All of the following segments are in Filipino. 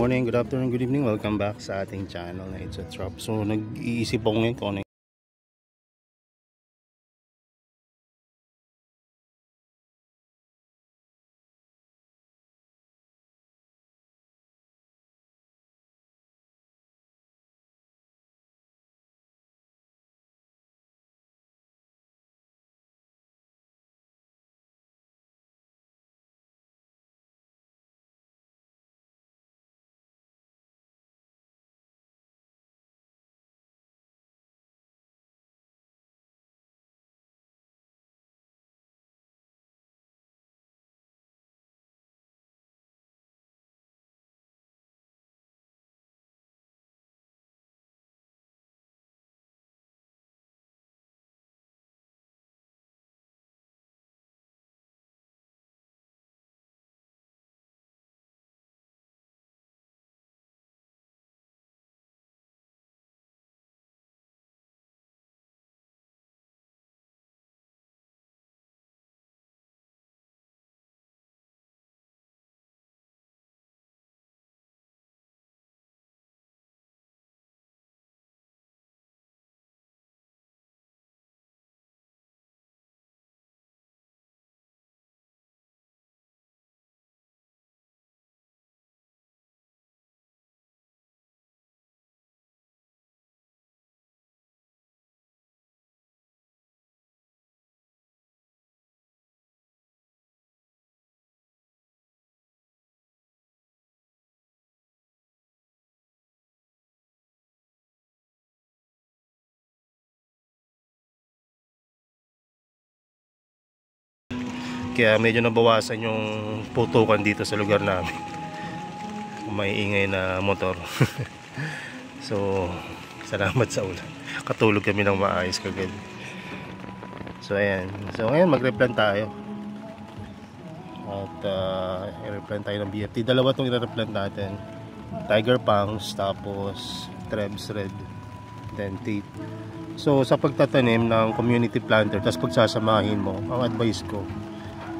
morning, good afternoon, good evening. Welcome back sa ating channel na It's a Trop. So nag-iisip ako ngayon kung ano kaya medyo nabawasan yung putukan dito sa lugar namin. May ingay na motor. So salamat sa ulan, katulog kami ng maayos kagad. So ayan, so ngayon mag-replan tayo at i-replan tayo ng BFT. Dalawa itong i-replan natin, Tiger Pangs tapos Trebs Red, then tape. So sa pagtatanim ng community planter tapos pagsasamahin mo, ang advice ko,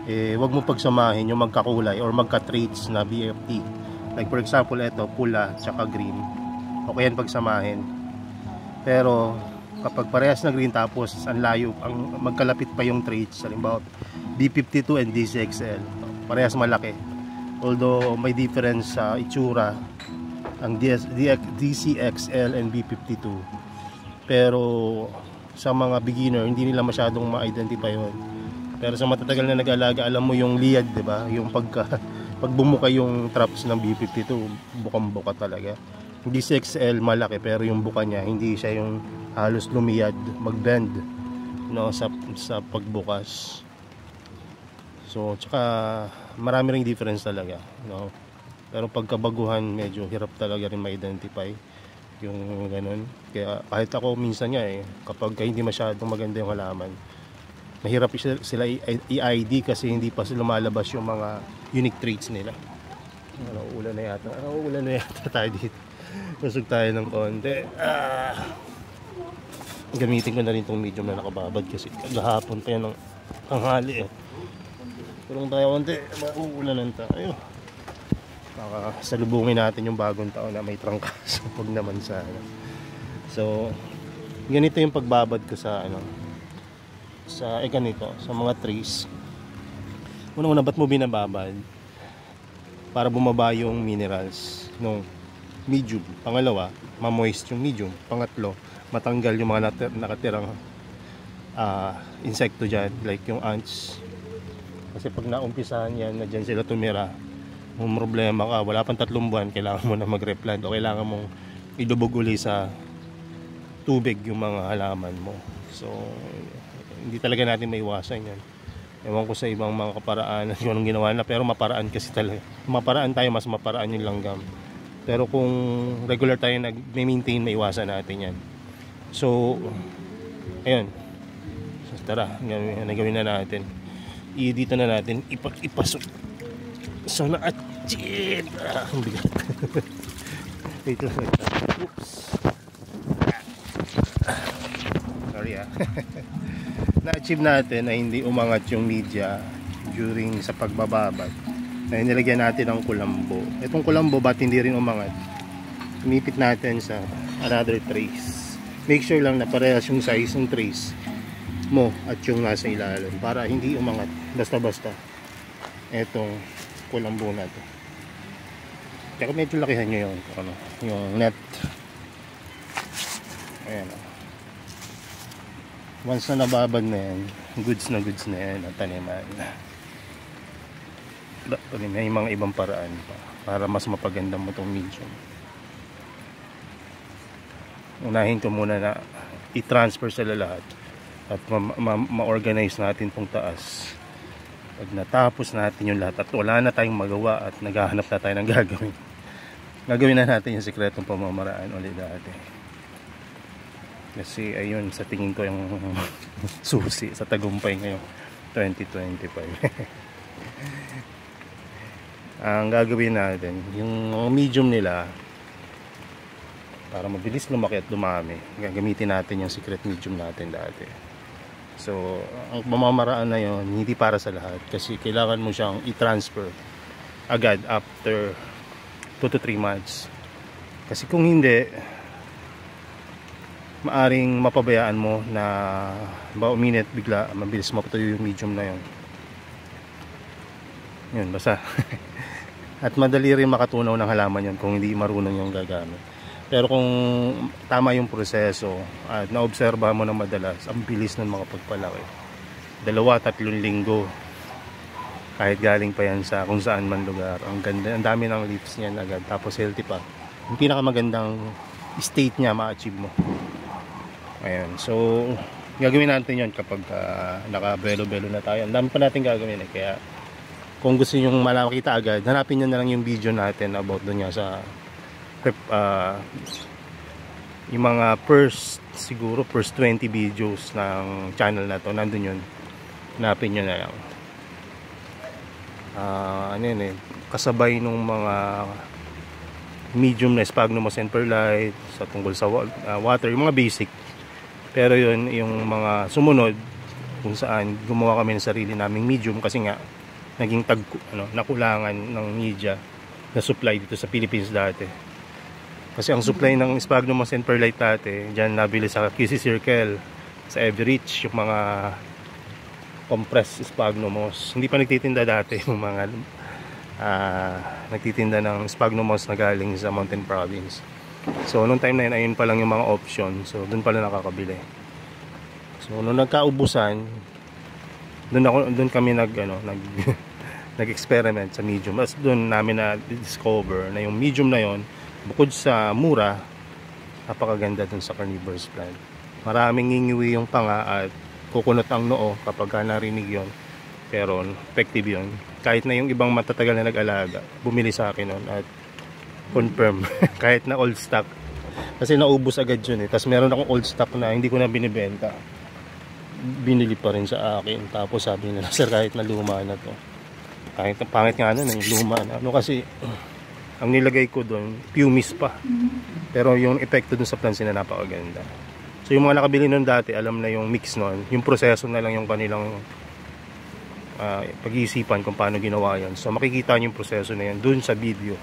wag mo pagsamahin yung magkakulay or magka-traits na BFT. Like for example, ito pula tsaka green, okay yan pagsamahin. Pero kapag parehas na green tapos ang layo, ang magkalapit pa yung traits, halimbawa B52 and DCXL, parehas malaki, although may difference sa itsura ang DCXL and B52, pero sa mga beginner hindi nila masyadong ma-identify yun. Pero sa matatagal na nag-alaga, alam mo yung liad, di ba? Yung pag bumuka yung traps ng B52, bukang-buka talaga. Hindi DCXL malaki, pero yung buka niya hindi siya yung halos lumiyad, mag-bend, no, sa pagbukas. So tsaka marami ring difference talaga, no. Pero pagkabaguhan medyo hirap talaga rin ma-identify yung ganun. Kaya kahit ako minsan nga kapag hindi masyadong maganda yung halaman, mahirap sila i-ID kasi hindi pa sila lumalabas yung mga unique traits nila. Ulan na yata tayo dito. Kusog tayo ng konti. Gamitin ko na rin itong medium na nakababad kasi kagahapon pa yan ng tanghali Turong tayo konti, mauulanan tayo. Salubungin natin yung bagong taon na may trangkaso pag naman sana. So ganito yung pagbabad ko sa ganito, sa mga trees. Una-una, ba't mo binababad? Para bumaba yung minerals nung medium. Pangalawa, ma-moist yung medium. Pangatlo, matanggal yung mga nakatirang insekto dyan, like yung ants. Kasi pag naumpisahan yan, na dyan sila tumira, kung problema ka, wala pang 3 buwan, kailangan mo na mag-replant o kailangan mong idubog uli sa tubig yung mga halaman mo. So hindi talaga natin maiwasan yan. Ewan ko sa ibang mga kaparaan kung anong ginawa na, pero maparaan kasi talaga. Maparaan tayo, mas maparaan yung langgam. Pero kung regular tayo nag-maintain, maiwasan natin yan. So ayun, so, tara, gawin na natin. Dito na natin ipasok. So na shit! Ang bigat. Wait lang. Oops. Sorry na-achieve natin na hindi umangat yung media during sa pagbababad. Ay, nilagyan natin ng kulambo. Itong kulambo, ba't hindi rin umangat? Umipit natin sa another trace. Make sure lang na parehas yung size ng trace mo at yung nasa ilalim para hindi umangat basta-basta itong kulambo na to. Kaya medyo lakihan nyo yung, yung net. Ayan. Once na nababad na yan, goods na yan at taniman. May mga ibang paraan pa para mas mapaganda mo itong medium. Unahin ko muna na i-transfer sila lahat at ma-organize natin itong taas. Pag natapos natin yung lahat at wala na tayong magawa at naghahanap na tayo ng gagawin na natin yung sikretong pamamaraan ulit dati. Kasi ayun, sa tingin ko yung susi sa tagumpay ngayong 2025. Ang gagawin natin, yung medium nila, para mabilis lumaki at dumami, gagamitin natin yung secret medium natin dati. So, ang pamamaraan na yun, hindi para sa lahat. Kasi kailangan mo siyang i-transfer agad after 2 to 3 months. Kasi kung hindi, maaring mapabayaan mo na uminit bigla, mabilis mapatuyo yung medium na yun. Yun, basta. At madali rin makatunaw ng halaman yun kung hindi marunong yung gagamit. Pero kung tama yung proseso at naobserba mo na madalas, ang bilis nun makapagpalaki. 2-3 linggo. Kahit galing pa yan sa kung saan man lugar. Ang ganda, ang dami ng leaves niyan agad. Tapos healthy pa. Yung pinakamagandang state niya ma-achieve mo. Ayan. So, gagawin natin yun kapag naka-belo-belo na tayo. Ang dami pa natin gagawin eh. Kaya, kung gusto nyo makita agad, hanapin nyo na lang yung video natin about doon nga sa yung mga first 20 videos ng channel na to. Nandun yun. Hanapin nyo na lang. Ano yun eh, kasabay nung mga medium na sphagnum and perlite sa tungkol sa water, yung mga basic. Pero yun, yung mga sumunod kung saan gumawa kami ng sarili naming medium kasi nga naging nakulangan ng media na supply dito sa Philippines dati. Kasi ang supply ng sphagnum and perlite dati, dyan nabili sa QC Circle, sa Evereach, yung mga compressed sphagnum moss. Hindi pa nagtitinda dati yung mga nagtitinda ng sphagnum moss na galing sa Mountain Province. So noong time na yun, ayun pa lang yung mga option. So doon pala nakakabili. So nung nagkaubusan, doon kami nag-experiment sa medium. Mas doon namin na-discover na yung medium na yon, bukod sa mura, napakaganda doon sa carnivorous plant. Maraming ngingiwi yung panga at kukunot ang noo kapag narinig yon. Pero effective yon. Kahit na yung ibang matatagal na nag-alaga, bumili sa akin nun at confirm. Kahit na old stock. Kasi naubos agad yun eh. Tapos meron akong old stock na hindi ko na binibenta. Binili pa rin sa akin. Tapos sabi nila, sir, kahit na luma na to. Kahit pangit nga na yung luma na. Kasi ang nilagay ko doon, pumice pa. Pero yung epekto doon sa plants na napakaganda. So yung mga nakabili nun dati, alam na yung mix nun. Yung proseso na lang yung kanilang pag-iisipan kung paano ginawa yan. So makikita nyo yung proseso na yan doon sa video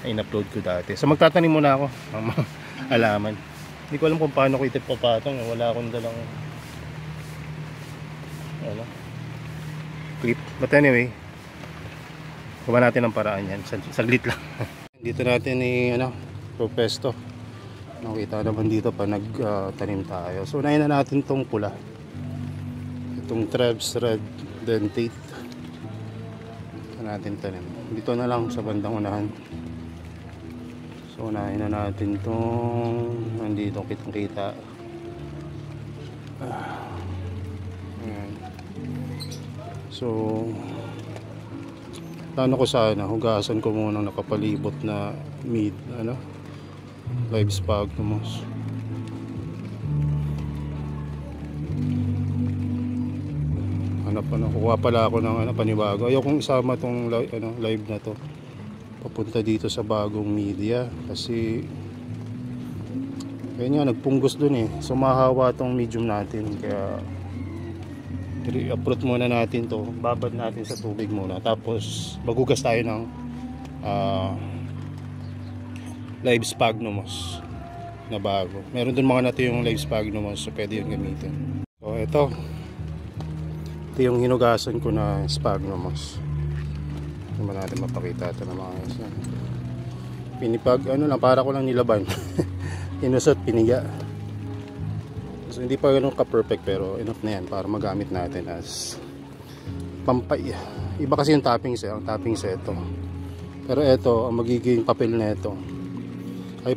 na in-upload ko dati. So magtatanim muna ako ng mga alaman. Hindi ko alam kung paano ko itipapatong. Wala akong dalang clip. But anyway, gawa natin ang paraan yan. Saglit lang. Dito natin propesto. Nakita naman dito pa nagtanim tayo. So unahin na natin tong pula. Itong Trebs Red Dentate. Ito natin tanim. Dito na lang sa bandang unahan. So unahin na natin tong nandito kitang kita. So plano ko sana hugasan ko muna nakapalibot na live sphagnum moss. Kuha pala ako ng panibago. Ayaw kong isama tong live na to papunta dito sa bagong media kasi kaya nga nagpunggos dun eh. Sumahawa tong medium natin kaya I-uproot muna natin to, babad natin sa tubig muna, tapos magugas tayo ng live sphagnum na bago. Meron dun mga nato yung live sphagnum, so pwede yung gamitin. So ito yung hinugasan ko na sphagnum. Hindi mo natin mapakita ito na mga isa. Pinipag ano lang, para ko lang nilaban. Inusot, piniga. So hindi pa ganun ka-perfect, pero enough na yan para magamit natin as pampay. Iba kasi yung toppings ang toppings ito. Pero ito, ang magiging papel na ito ay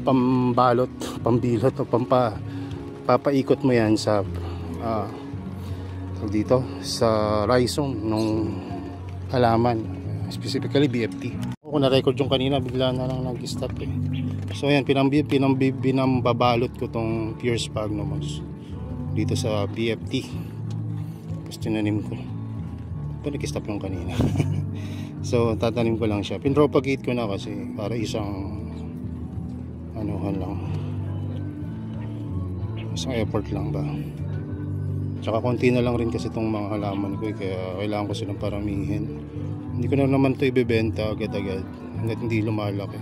pambalot, pambilot o papaikot mo yan sa dito sa rhizome nung halaman, specifically BFT. Kung na-record yung kanina, bigla na lang nag-stop eh. So ayan, pinambabalot ko tong pure sphagnum dito sa BFT. Tapos tinanim ko. Ito nag-stop yung kanina. So tatanim ko lang siya. Pinropagate ko na kasi para isang anuhan lang. Isang effort lang ba. Tsaka konti na lang rin kasi itong mga halaman ko, kaya kailangan ko silang paramihin. Hindi ko na naman ito ibebenta agad-agad hanggat hindi lumalaki.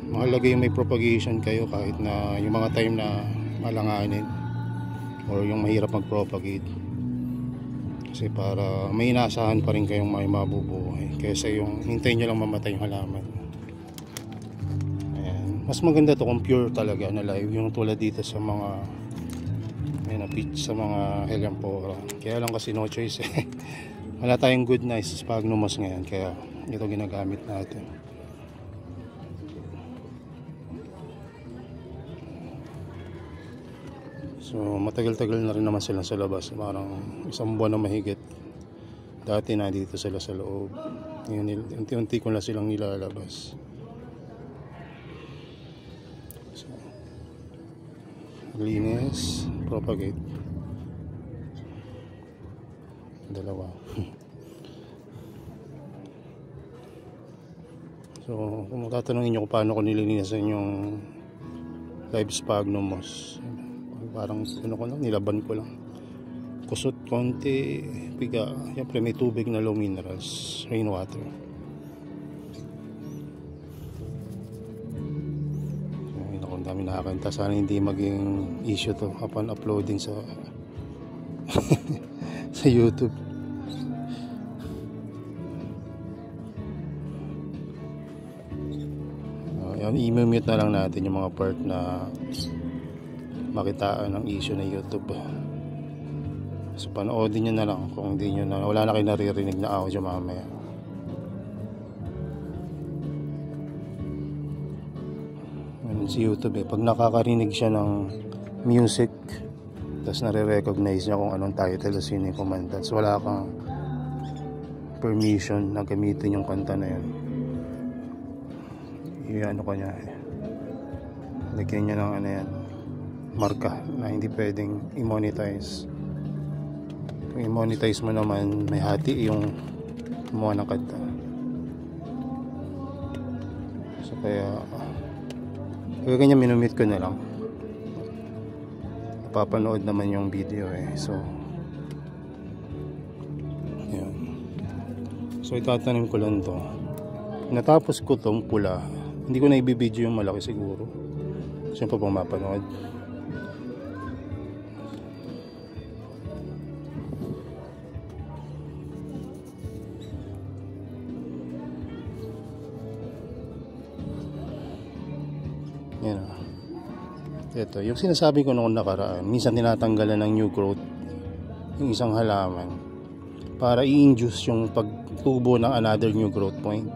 Mahalaga yung may propagation kayo kahit na yung mga time na malanganin or yung mahirap mag-propagate. Kasi para may inaasahan pa rin kayong may mabubuhay kaysa yung hintayin nyo lang mamatay yung halaman. Ayan. Mas maganda to kung pure talaga na live, yung tulad dito sa mga pitch sa mga Helianthera. Kaya lang kasi no choice eh. Wala tayong good nice sphagnum ngayon, kaya ito ginagamit natin. So matagal-tagal na rin naman sila sa labas, parang isang buwan na mahigit. Dati na dito sila sa loob, ngayon unti-unti ko na silang nilalabas. So, linis, propagate. Dalawa. So kung tatanungin nyo kung paano ko nilinisan yung live sphagnum moss, parang ano ko lang, nilaban ko lang, kusot konti, piga. Siyempre may tubig na low minerals, rainwater. So yun ako, ang dami nakakanta. Sana hindi maging issue to upon uploading sa sa YouTube. I-mute na lang natin yung mga part na makitaan ng issue na YouTube. So panoodin nyo na lang kung hindi nyo na, wala na kayo naririnig na audio mamaya. Ganun si YouTube eh, pag nakakarinig siya ng music tapos nare-recognize niya kung anong title o sino yung kumanta, so wala kang permission na gamitin yung kanta na yun. Ano ko niya, lagyan niya ng ano yan, marka na hindi pwedeng i-monetize. Kung i-monetize mo naman, may hati yung kumuha ng kanta. So kaya ganyan, minumute ko na lang. Napapanood naman yung video eh. So yan. So itatanim ko lang to. Natapos ko tong pula, hindi ko na i-video yung malaki siguro. Siyempre pang mapanood. Yan o. Ito, yung sinasabi ko noong nakaraan, minsan tinatanggalan ng new growth yung isang halaman para i-induce yung pagtubo ng another new growth point.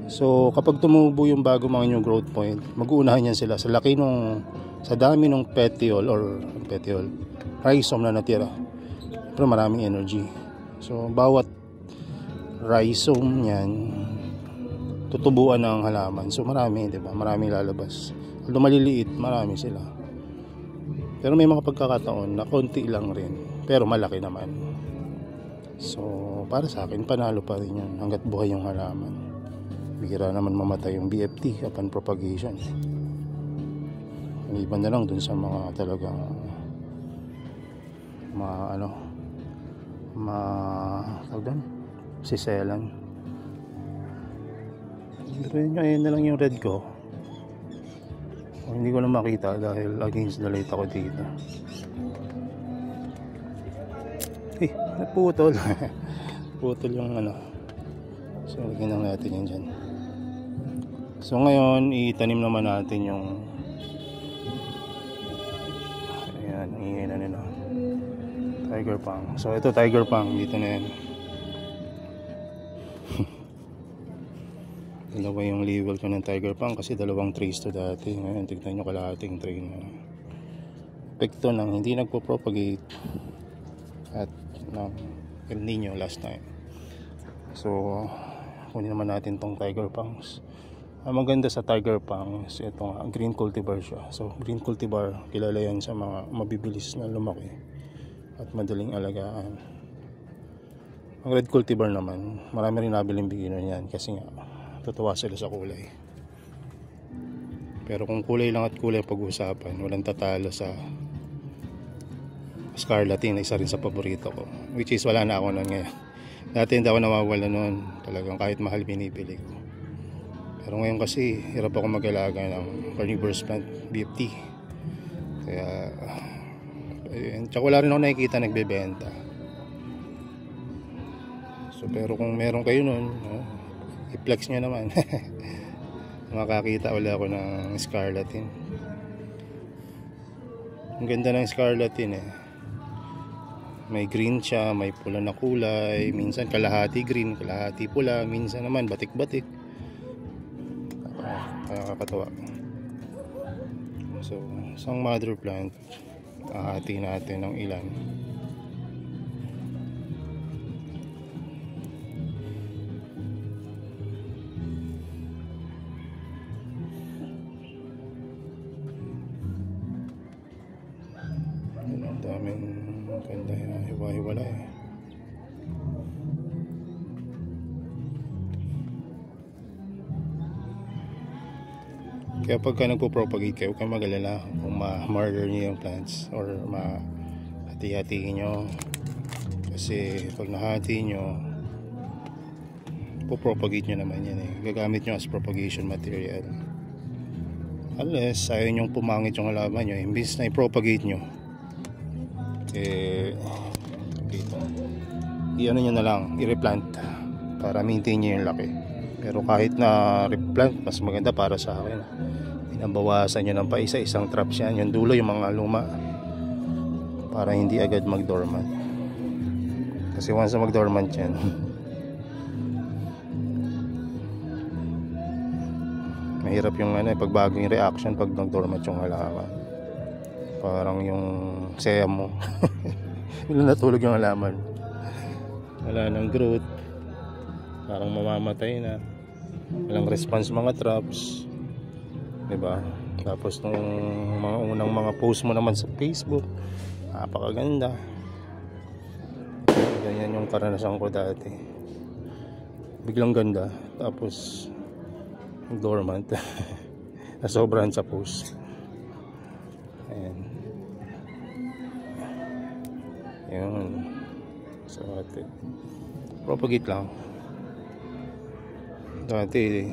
So kapag tumubo yung bago mga new growth point, mag-uunahan yan sila sa laki nung, sa dami ng petiole rhizome na natira. Pero maraming energy. So bawat rhizome yan tutubuan ng halaman. So marami, 'di ba? Maraming lalabas. Although maliliit, marami sila. Pero may mga pagkakataon na konti lang rin, pero malaki naman. So para sa akin, panalo pa rin yun hanggat buhay yung halaman. Bihira naman mamatay yung BFT upon propagation. Ang iba na lang dun sa mga talagang tawag doon, siselan. Ayun na lang yung red ko. Hindi ko na makita dahil against the light ako dito. Naputol. Putol yung ano. So lagyan lang natin yan dyan. So ngayon itanim naman natin yung, ayan, ingay na nila, tiger pang. So ito tiger pang, dito na yan. Dalawa yung level ko ng tiger pang kasi dalawang trays to dati. Ngayon tignan nyo, kalahating tray na. Epekto ng hindi nagpo-propagate at ng El Nino last time. So kunin naman natin tong tiger pangs. Ang maganda sa tiger pangs, ito nga, green cultivar siya. So green cultivar, kilala yan sa mga mabibilis na lumaki at madaling alagaan. Ang red cultivar naman, marami rin nabiling beginner yan kasi nga tatawa sila sa kulay. Pero kung kulay lang at kulay pag-uusapan, walang tatalo sa scarlatin, isa rin sa paborito ko, which is wala na ako nun ngayon. Dati hindi ako nawawala nun, talagang kahit mahal binibili ko. Pero ngayon kasi hirap ako mag-alaga ng carnivorous plant, BFT. Kaya tsaka wala rin ako nakikita nagbebenta. So pero kung meron kayo nun, i-flex nyo naman. Makakita ulit ako ng scarlatin. Ang ganda ng scarlatin eh. May green siya, may pula na kulay, minsan kalahati green, kalahati pula, minsan naman batik-batik. Nakakatawa. So isang mother plant, hahati natin ng ilan. Ang daming ganda yan, hiwa-hiwala eh. Kaya pagka nagpo-propagate kayo, huwag kayong mag-alala kung ma-murder nyo yung plants or ma-hati-hatiin nyo. Kasi pag nahati nyo, po-propagate nyo naman yan eh. Gagamit nyo as propagation material. Unless ayaw nyong pumangit yung halaman nyo, imbis na i-propagate nyo, dito, i-ano nyo na lang, i-replant para maintain nyo yung laki. Pero kahit na replant, mas maganda para sa akin. Pinabawasan nyo ng pa isa-isang traps yan. Yung dulo, yung mga luma, para hindi agad mag-dormant. Kasi once na mag-dormant yan, mahirap yung pagbago yung reaction pag nag-dormant yung halaman. Parang yung seya mo. Wala natulog yung halaman. Wala nang growth. Parang mamamatay na. Walang response mga traps. Diba? Tapos nung mga unang mga post mo naman sa Facebook, napakaganda. Ganyan yung karanasan ko dati. Biglang ganda. Tapos dormant. Nasobrahan sa post. Ayan. Yun. So ate, propagate lang. Dati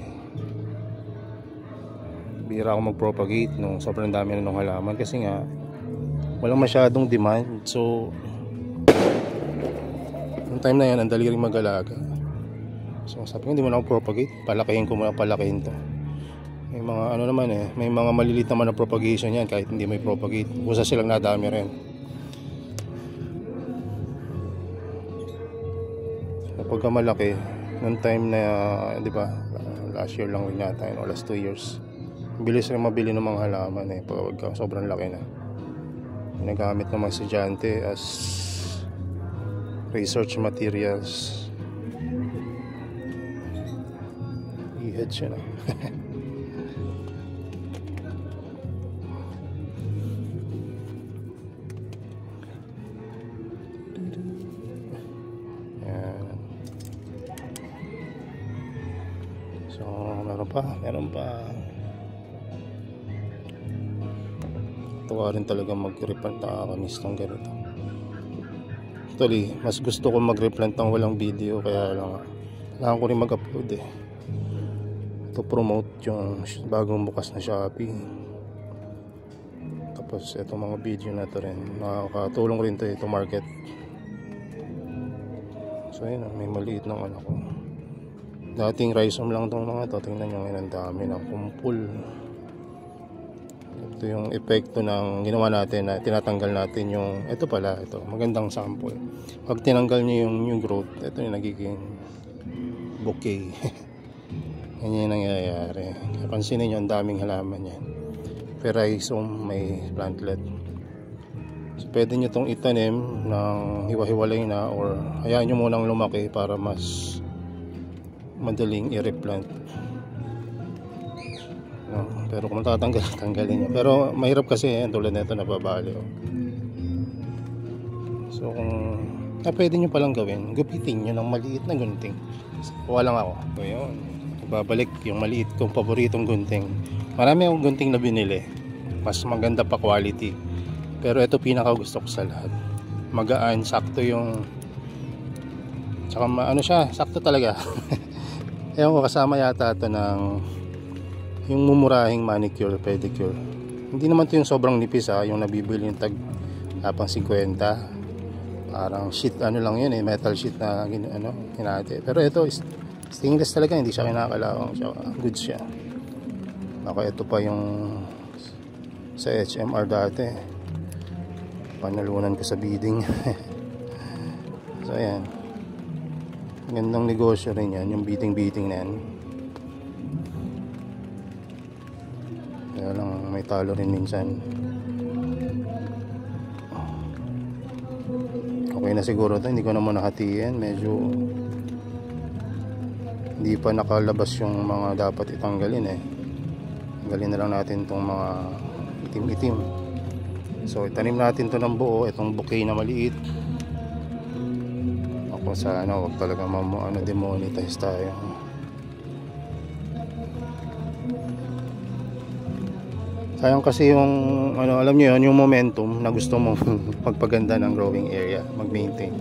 bihira ako mag-propagate nung sobrang dami na ng halaman kasi nga walang masyadong demand. So yung time na yan, ang dali rin mag-alaga. So sabi ko, hindi mo na ako propagate, palakihin ko muna, palakihin to. May mga ano naman may mga maliliit naman na propagation yan kahit hindi may propagate. Usa silang nadami rin. Kapag malaki, noong time na, di ba, last year lang rin yata, o last 2 years, bilis rin mabili ng mga halaman pag sobrang laki na. Ginagamit ng mga estudyante as research materials. I-head siya na. So meron pa. Tuwa rin talaga mag-repant nakakanis ng ganito. Actually, mas gusto ko mag-replant ng walang video, kaya lang kailangan ko rin mag-upload eh, to promote yung bagong bukas na Shopee. Tapos itong mga video na to rin, nakakatulong rin to market. So ayun, may maliit ng anak ko. Dating rhizome lang itong mga to. Tingnan nyo ngayon, ang dami ng kumpul. Ito yung epekto ng ginawa natin na tinatanggal natin yung, ito pala, ito magandang sample. Pag tinanggal nyo yung new growth, ito yung nagiging bouquet. Ganyan yung nangyayari. Pansinin nyo, ang daming halaman yan. Per rhizome, may plantlet. So pwede nyo itong itanim ng hiwa-hiwalay na, or hayaan nyo munang lumaki para mas madaling i-replant. No, pero kung tanggalin niya. Pero mahirap kasi tulad nito, nababali. So kung pwede nyo palang gawin, gupitin nyo ng maliit na gunting. Kuha lang ako. So yun, babalik yung maliit kong paboritong gunting. Marami akong gunting na binili, mas maganda pa quality, pero ito pinaka gusto ko sa lahat. Magaan, sakto yung, tsaka ano siya, sakto talaga. Ewan ko, kasama yata ito ng yung mumurahing manicure, pedicure. Hindi naman ito yung sobrang nipis yung nabibili yung tag pang 50. Parang sheet, ano lang yun metal sheet na hinati. Pero ito stainless talaga, hindi siya kinakalawang, good siya. Baka ito pa yung sa HMR dati, panalunan ko sa bidding. So ayan, gandang negosyo rin yan, yung bidding na yan. Kaya lang may talo rin minsan. Okay na siguro ito, hindi ko na muna hatiin. Medyo hindi pa nakalabas yung mga dapat itanggalin Tanggalin na lang natin itong mga itim-itim. So itanim natin ito ng buo, itong bouquet na maliit. Ako sana wag talaga demonetize tayo. Sayang kasi yung alam niyo yun, yung momentum na gusto mong pagpaganda ng growing area, mag-maintain.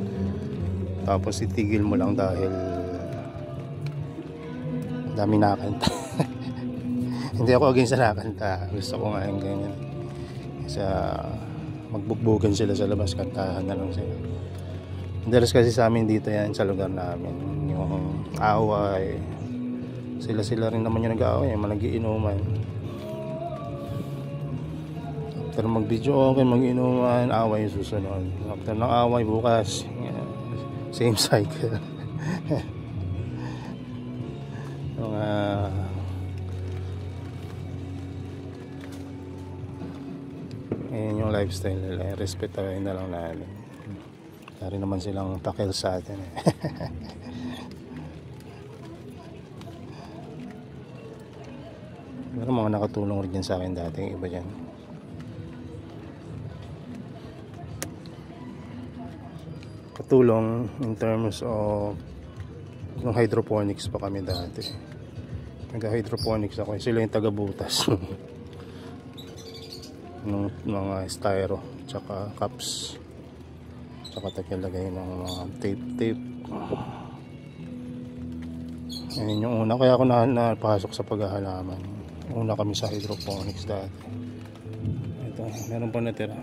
Tapos itigil mo lang dahil dami nakakanta. Hindi ako against sa nakakanta. Gusto ko nga yung ganyan. Kasi magbugbugan sila sa labas, kantahan na lang sila. Dalas kasi sa amin dito yan sa lugar namin, yung away, sila rin naman yung nag-aaway, mag-iinuman. After mag-video okay, mag-inuman, away yung susunod. After ng away, bukas same cycle. Mga ayan yung lifestyle nila, respetahin na lang natin. Dari naman silang pakil sa atin Pero mga nakatulong rin sa akin dati, iba dyan. Katulong in terms of ng hydroponics pa kami dati. Nag-hydroponics ako, sila yung taga-butas ng mga styro tsaka cups, tsaka taglagay ng mga tape. Ayun yung una, kaya ako napasok sa paghahalaman. Una kami sa hydroponics dati. Ito, meron pa natira.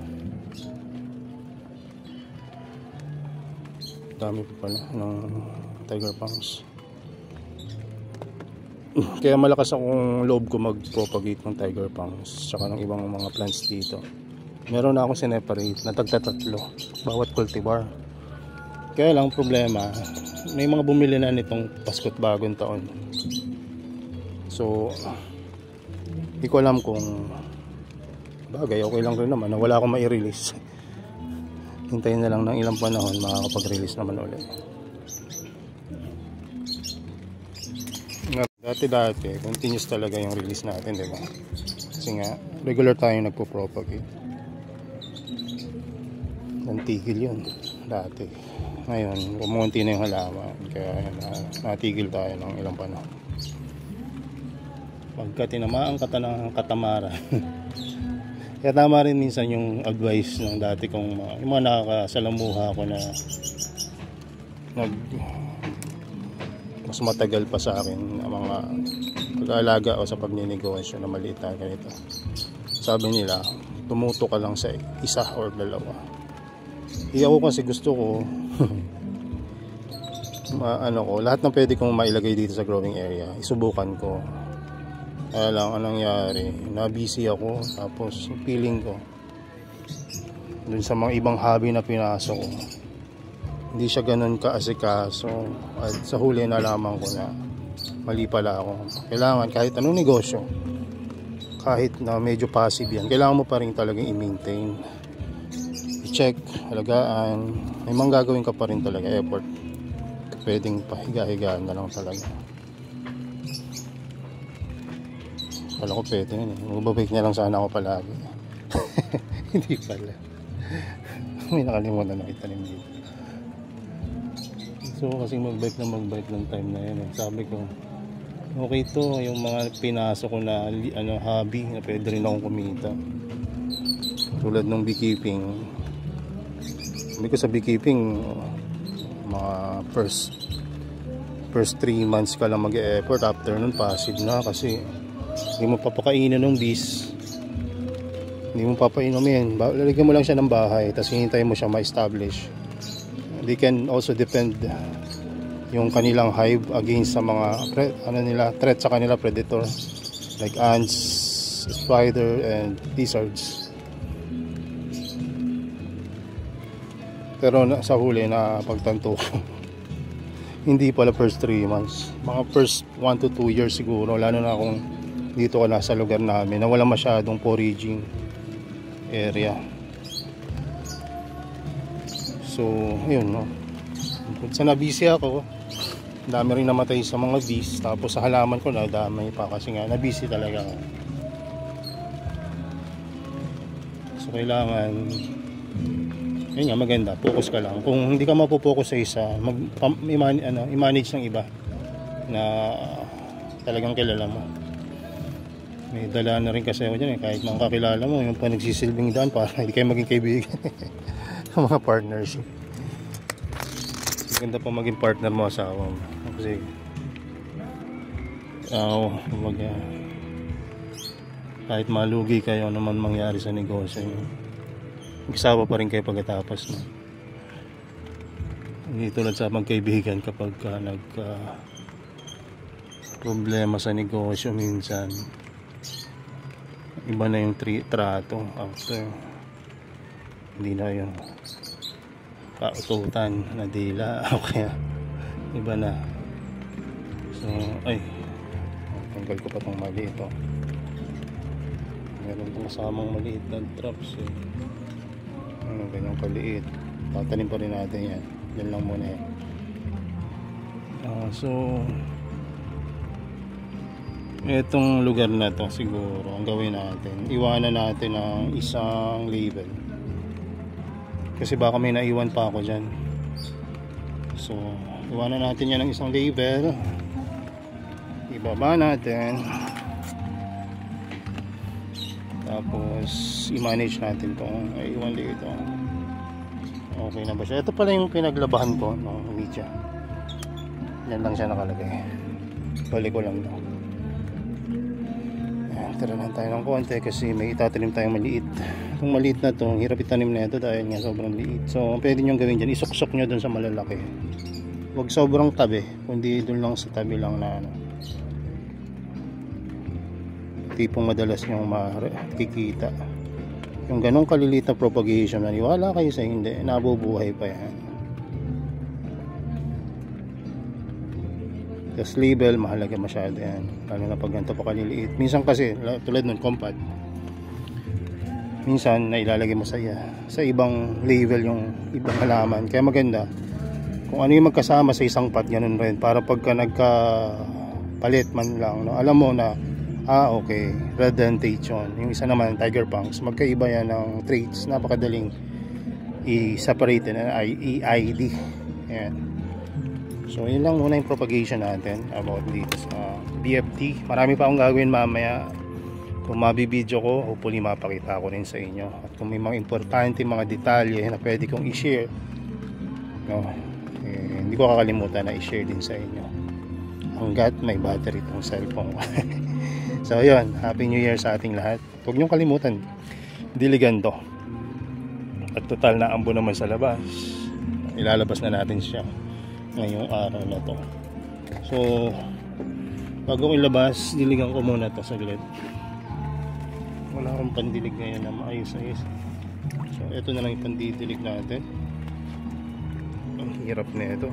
Dami pa pala ng tiger palms. Kaya malakas akong loob ko mag-propagate ng tiger palms tsaka ng ibang mga plants dito. Meron na akong sineparate na tagtatatlo bawat cultivar. Kaya lang problema, may mga bumili na nitong Pasko't Bagong Taon. So hindi ko alam kung bagay, okay lang rin naman na wala akong mai-release. Hintayin na lang ng ilang panahon, makakapag-release naman ulit. Dati continuous talaga yung release natin, diba? Kasi nga regular tayo nagpo-propagate. Nantigil yun dati. Ngayon kumunti na yung halaman, kaya natigil tayo ng ilang panahon. Pagka tinamaan ka ng katamaran Kaya tama rin minsan yung advice ng dati kong yung mga nakakasalamuha ko na mas matagal pa sa akin na mga pag-aalaga o sa pagninegosyo na maliit na ganito. Sabi nila, tumuto ka lang sa isa or dalawa. Ako kasi gusto ko lahat ng pwede kong mailagay dito sa growing area, isubukan ko. Kaya lang, anong nangyari, na-busy ako, tapos feeling ko dun sa mga ibang hobby na pinasok ko, hindi siya ganun kaasikaso, at sa huli nalaman ko na mali pala ako. Kailangan kahit anong negosyo, kahit na medyo passive yan, kailangan mo pa rin talagang i-maintain, i-check, alagaan, may mga gagawin ka pa rin talaga, effort. Pwedeng pahiga-higaan na lang talaga. Kala ko pwede yun eh. Magbabake niya lang sana ako palagi. Hindi pala. May nakalimutan na itanim dito. So kasi magbike ng time na yun. Sabi ko, okay to, yung mga pinasok ko na hobby na pwede rin akong kumita. Tulad ng beekeeping. Sabi ko sa beekeeping, mga first 3 months ka lang mag-e-effort, after nun passive na kasi hindi mo papakainin ng bees, hindi mo papainumin, lalagyan mo lang siya ng bahay tapos hinintay mo siya ma-establish. They can also depend yung kanilang hive against sa mga threat sa kanila, predator like ants, spider and lizards. Pero sa huli na pagtanto ko hindi pala first 3 months, mga first 1 to 2 years siguro, lalo na kung dito ka na sa lugar namin na wala masyadong foraging area. So yun, no, sa nabisi ako, dami rin namatay sa mga bees, tapos sa halaman ko na dami pa kasi nga nabisi talaga ako. So kailangan yun nga, maganda, focus ka lang. Kung hindi ka mapopokus sa isa, i-manage ng iba na talagang kilala mo. May dala na rin kasi ako dyan eh, kahit mga kakilala mo, yung pa nagsisilbing daan para hindi kayo maging kaibigan. Mga partners. Maganda pa maging partner mo asawa mo. Kasi kahit malugi kayo, ano man mangyari sa negosyo nyo, magkasama pa rin kayo pagkatapos, no? Hindi tulad sa magkaibigan kapag problema sa negosyo, minsan iba na yung trato after, hindi na yung kaututan na dila o kaya iba na. So ay, tanggal ko pa tong mali ito. Meron itong kasamang maliit na traps eh. Ganyang kaliit, tatanim pa rin natin yan. Yan lang muna yan. So etong lugar na to, siguro ang gawin natin, iwanan natin ang isang label kasi baka may naiwan pa ako dyan. So iwanan natin yan ng isang label, ibaba natin, tapos i-manage natin itong iwan dito. Okay na ba siya? Ito pala yung pinaglabahan ko ng media. Yan lang siya nakalagay. Balik ko lang ito. Tira lang tayo ng konti kasi may itatanim tayong maliit. Itong maliit na to, hirap itanim na ito dahil nga sobrang liit. So pwede nyo gawin dyan, isuksok nyo dun sa malalaki. Huwag sobrang tabi, kundi dun lang sa tabi lang na tipong madalas nyo makikita. Yung ganong kaliliit na propagation, naniwala kayo sa hindi, nabubuhay pa yan. Tapos label, mahalaga masyado yan, lalo na pag ganito pa kaliliit. Minsan kasi, tulad nun, compound, minsan nailalagay mo sa ibang label yung ibang halaman. Kaya maganda kung ano yung magkasama sa isang pot, ganun rin, para pagka nagkapalit man lang, no, alam mo na okay, red dentation. Yung isa naman, tiger punks. Magkaiba yan ng traits. Napakadaling i-separate na EID. Ayan. So, yun lang muna yung propagation natin about dito sa BFT. Marami pa akong gagawin mamaya. Kung mabibideo ko, hopefully mapakita ko rin sa inyo. At kung may mga importante mga detalye na pwede kong i-share, no, hindi ko kakalimutan na i-share din sa inyo hanggat may battery itong cellphone. So yun, Happy New Year sa ating lahat. Huwag niyong kalimutan, diligan to. At total na ambo naman sa labas, ilalabas na natin siya ngayong araw na to. So bago ko ilabas, diligan ko muna to saglit. Wala akong pandilig ngayon na maayos-ayos. So ito na lang yung pandidilig natin. Ang hirap na ito.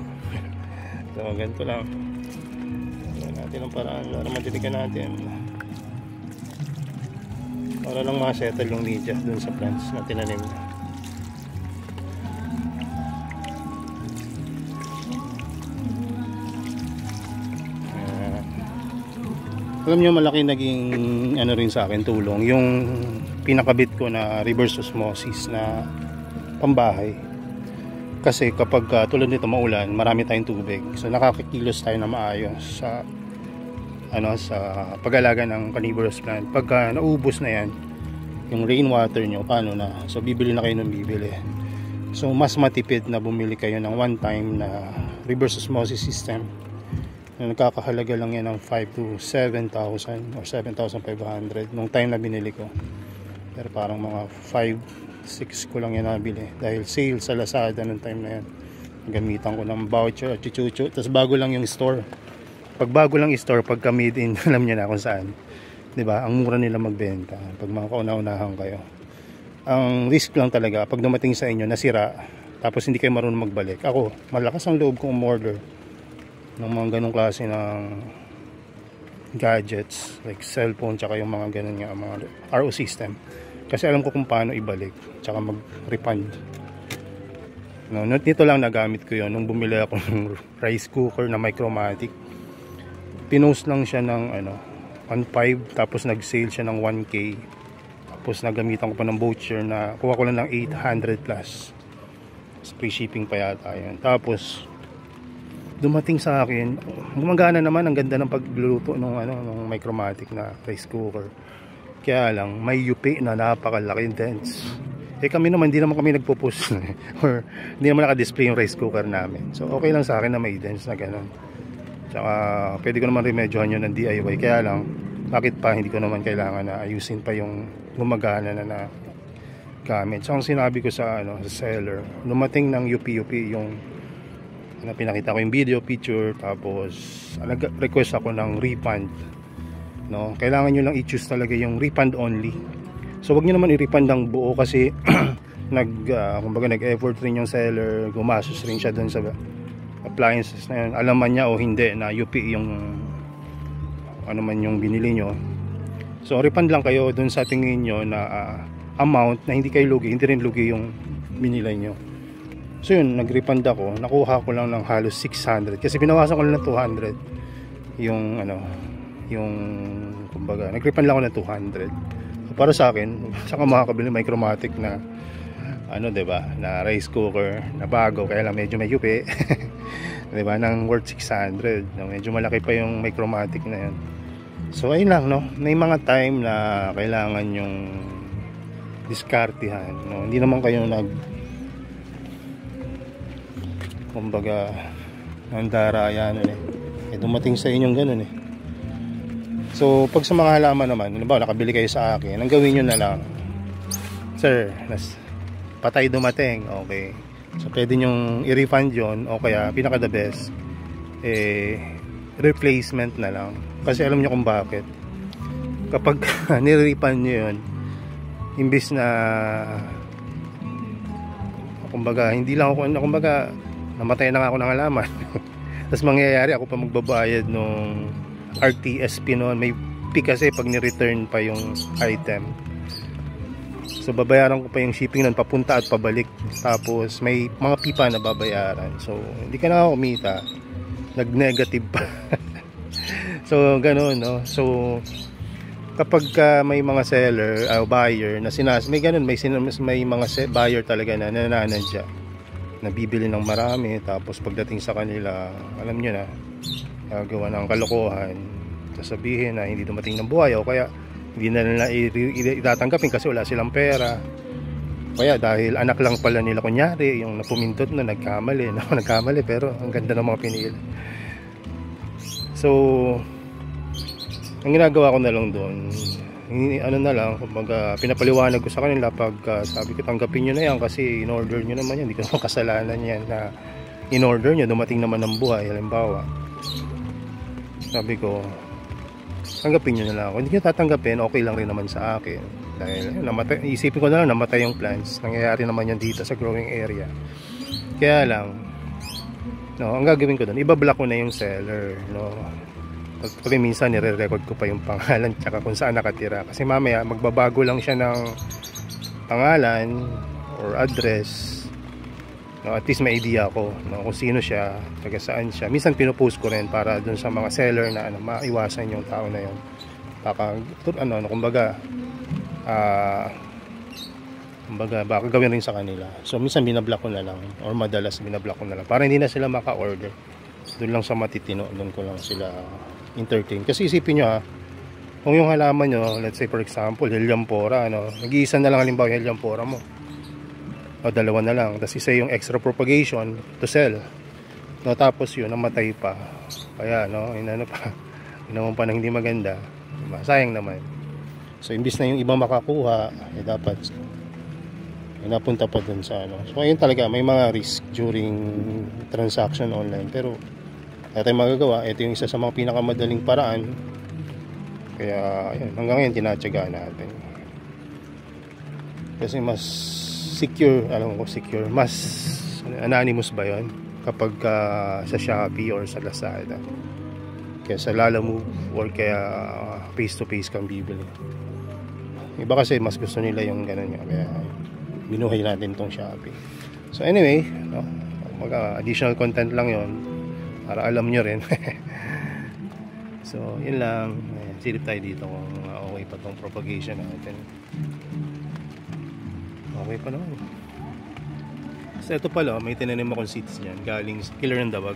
So ganito lang. Gawin natin ang paraan para madiligan natin, para lang ma-settle yung media dun sa plants na tinanim. Alam nyo, malaki naging ano rin sa akin tulong yung pinakabit ko na reverse osmosis na pambahay. Kasi kapag tulad nito maulan, marami tayong tubig, so nakakikilos tayo na maayos sa sa pag-alaga ng carnivorous plant. Pagka naubos na yan yung rainwater nyo, paano na? So bibili na kayo ng bibili. So mas matipid na bumili kayo ng one time na reverse osmosis system na nagkakahalaga lang yan ng 5 to 7,000 or 7,500 nung time na binili ko. Pero parang mga 5-6 ko lang yan nabili dahil sale sa Lazada nung time na yan. Gamitan ko ng voucher at chuchuchu. Tapos bago lang yung store. Pag bago lang yung store, pagka made in, alam niyo na kung saan, diba? Ang mura nila magbenta pag mga kauna-unahan kayo. Ang risk lang talaga pag dumating sa inyo nasira, tapos hindi kayo marunong magbalik. Ako, malakas ang loob kong umorder ng mga ganong klase ng gadgets like cellphone, tsaka yung mga ganon nga, mga RO system, kasi alam ko kung paano ibalik tsaka mag-refund. No, nito lang nagamit ko yon nung bumili ako ng rice cooker na Micromatic. Pinost lang siya ng 1.5, tapos nag-sale siya ng 1K, tapos nagamitan ko pa ng voucher na kuha ko lang ng 800 plus, free shipping pa yata yun. Tapos dumating sa akin, gumagana naman, ang ganda ng pagluluto ng ng Micromatic na rice cooker. Kaya lang may yupi na napakalaki, dense. Kami naman, hindi naman kami nagpo-push or hindi naman naka-display yung rice cooker namin. So okay lang sa akin na may dense na ganun. Tsaka pwede ko naman remedyohan yun ng DIY. Kaya lang, bakit pa hindi ko naman kailangan na ayusin pa yung gumagana na gamit. So ang sinabi ko sa sa seller, lumating ng yupi-yupi yung pinakita ko yung video picture, tapos nag-request ako ng refund, no? Kailangan nyo lang i-choose talaga yung refund only. So wag nyo naman i-refund ang buo kasi kumbaga nag-effort rin yung seller, gumastos rin siya dun sa appliances na yun. Alaman niya o hindi na UP yung man yung binili nyo. So refund lang kayo dun sa tingin nyo na amount na hindi kayo lugi, hindi rin lugi yung binili nyo. So yun, nag-refund ako, nakuha ko lang ng halos 600 kasi binawasan ko lang ng 200 yung yung kumbaga, nag-refund lang ako ng 200. So para sa akin, saka makakabili Micromatic na diba, na rice cooker na bago, kaya lang medyo may yupi diba, ng worth 600, no? Medyo malaki pa yung Micromatic na yun. So ayun lang, no, may mga time na kailangan yung diskartihan, no? Hindi naman kayo kumbaga nandara yan dumating sa inyong ganun So pag sa mga halaman naman, halimbawa nakabili kayo sa akin, ang gawin nyo na lang, sir, patay dumating, okay, so pwede nyong i-refund yun, o kaya pinaka the best replacement na lang. Kasi alam nyo kung bakit, kapag nire-refund nyo yun, imbis na kumbaga hindi lang ako kumbaga namatay na nga ako ng halaman tapos mangyayari ako pa magbabayad nung RTSP noon, may fee kasi pag ni-return pa yung item. So babayaran ko pa yung shipping nun papunta at pabalik, tapos may mga pipa na babayaran. So hindi ka na kumita, nag-negative pa so gano'n, no? So kapag may mga seller buyer na may ganun, may mga buyer talaga na nananadya na bibili ng marami, tapos pagdating sa kanila, alam nyo na, gawa ng kalokohan, sasabihin na hindi dumating ng buhay, o kaya hindi na nila itatanggapin kasi wala silang pera. Kaya dahil anak lang pala nila kunyari, yung napumindot na nagkamali, nagkamali pero ang ganda ng mga pinili. So, ang ginagawa ko na lang doon, ano na lang, kumbaga pinapaliwanag ko sa kanila pag sabi ko tanggapin nyo na yan kasi in-order nyo naman yan, hindi ko naman kasalanan yan na in-order nyo, dumating naman ng buhay. Halimbawa, sabi ko, tanggapin nyo na lang. Kung hindi nyo tatanggapin, okay lang rin naman sa akin. Dahil namatay, isipin ko na lang namatay yung plants. Nangyayari naman yan dito sa growing area. Kaya lang, no, ang gagawin ko doon, ibablock ko na yung seller, no. Pag minsan nire-record ko pa yung pangalan tsaka kung saan nakatira. Kasi mamaya magbabago lang siya ng pangalan or address. No, at least may idea ko, no, kung sino siya, taga saan siya. Minsan pinupost ko rin para dun sa mga seller na maiwasan yung tao na yun. Kumbaga baka gawin rin sa kanila. So minsan binablock ko na lang or madalas binablock ko na lang para hindi na sila maka-order. Doon lang sa matitino, doon ko lang sila entertain. Kasi isipin nyo kung yung halaman nyo, let's say for example Helianthera, nag-iisa na lang halimbawa yung Helianthera mo o dalawa na lang, tapos isa yung extra propagation to sell, no, tapos yun namatay pa, kaya inaman pa na hindi maganda, sayang naman. So imbis na yung ibang makakuha, dapat napunta pa dun sa So ayun talaga, may mga risk during transaction online, pero wala tayong magagawa. Ito yung isa sa mga pinakamadaling paraan. Kaya ayun, hanggang ngayon tinatyagaan natin. Kasi mas secure, secure, mas anonymous ba yun kapag sa Shopee or sa Lazada, kaya sa Lalamove or kaya face to face kang bibili. Iba kasi mas gusto nila yung ganun nga, kaya binuhay natin tong Shopee. So anyway, additional content lang yon para alam nyo rin. So yun lang, silip tayo dito kung okay pa tong propagation natin. Okay pa naman. So ito pala, may tinanim akong seeds niyan galing Killer and Dabag.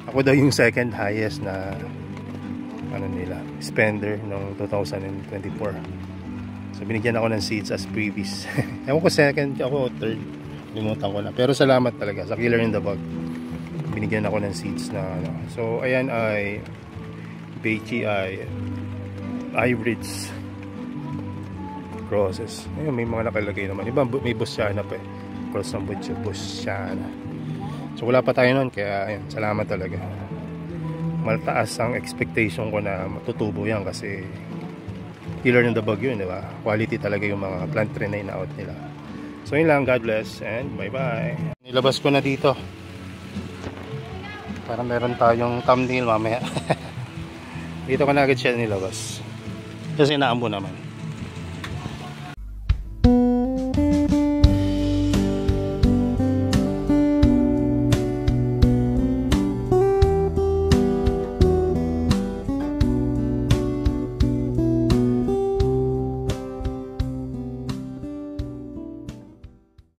Ako daw yung second highest na spender noong 2024. So binigyan ako ng seeds as previous. Ewan ko second, ako third, limutan ko na. Pero salamat talaga sa Killer and Dabag. Binigyan ako ng seeds na So ayan ay Bechi ay hybrids crosses. Ayun, may mga nakalagay naman. Iba may Bussiana pa cross ng Bussiana. So wala pa tayo nun, kaya ayun, salamat talaga. Maltaas ang expectation ko na matutubo yan kasi Killer ng Dabag yun, diba? Quality talaga yung mga plant train na out nila. So yun lang, God bless and bye bye. Nilabas ko na dito para meron tayong thumbnail mamaya. Dito ko na agad siya nilabas kasi naambo naman.